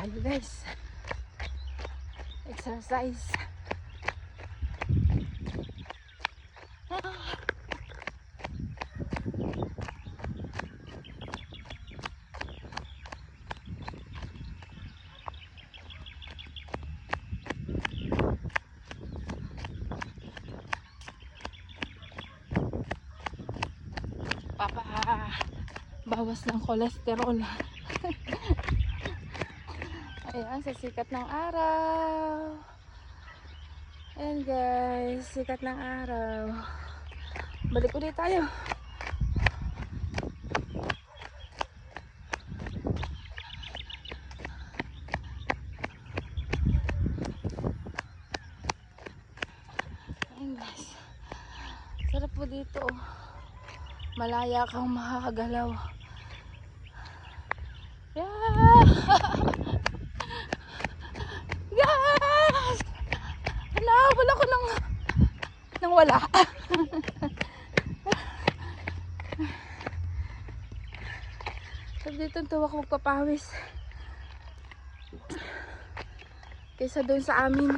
tayo guys. Exercise. Bawas ng kolesterol. Ayan, sa sikat ng araw. Ayan guys, sikat ng araw. Balik ulit tayo. Ayan guys, sarap po dito. Malaya kang makakagalaw. Yeah! Yes! Nahabol ako ng wala. So dito tuwa ko magpapawis. Kaysa doon sa amin.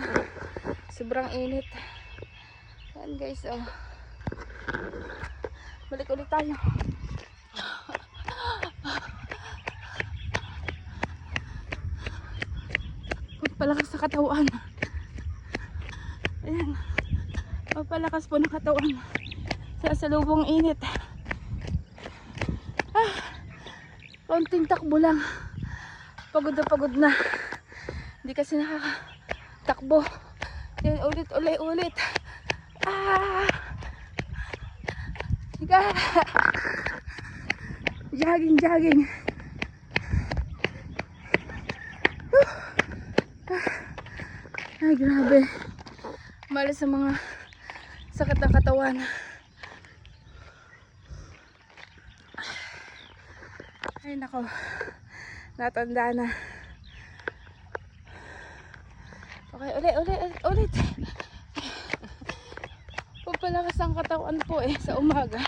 Sobrang init. Yan guys, oh. Balik ulit tayo. Palakas sa katawan. Ayan. Palakas po ng katawan. Sa salubong init. Konting takbo lang. Pagod na. Hindi kasi nakakatakbo. Yan, ulit. Jogging. Ay, grabe. Malas sa mga sakit ng katawan. Ay, nako. Natanda na. Okay, ulit. Pagpalakas ang katawan po sa umaga.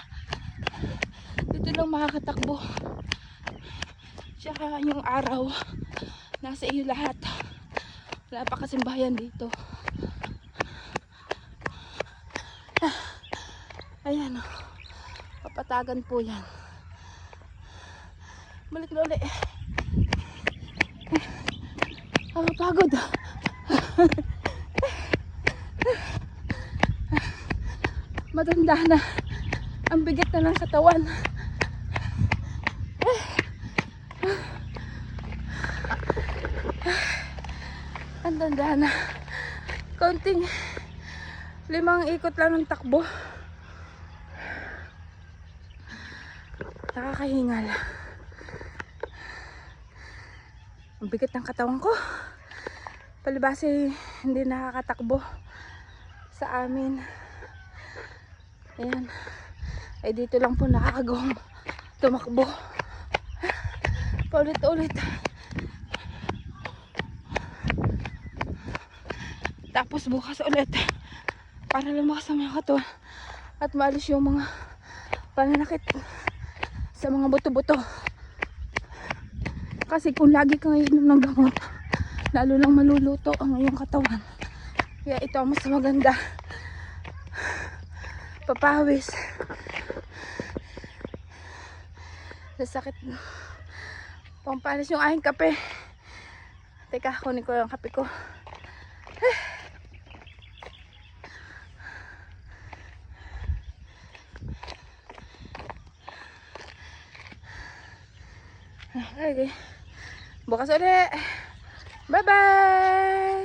Dito lang makakatakbo. Tsaka yung araw, nasa iyo lahat. Wala pa kasing bayan dito. Ayan, oh. Papatagan po yan. Balik na ulit. Pagod. Matanda na. Ang bigat na ng katawan. Ang tanda na. Konting 5 ikot lang ng takbo. Nakakahingal. Ang bigat ng katawan ko. Palibasi hindi nakakatakbo sa amin. Ayan. Ay dito lang po nakakagawang tumakbo. Paulit-ulit. Tapos bukas ulit para lumakas ang mga katawan at maalis yung mga pananakit sa mga buto-buto. Kasi kung lagi kang iinom ng gamot, lalo lang maluluto ang iyong katawan. Kaya ito ang mas maganda. Papawis. Sa sakit. Pampalis yung aking kape. Teka, kunin ko yung kape ko. Okay. Bukas ulit. Bye-bye!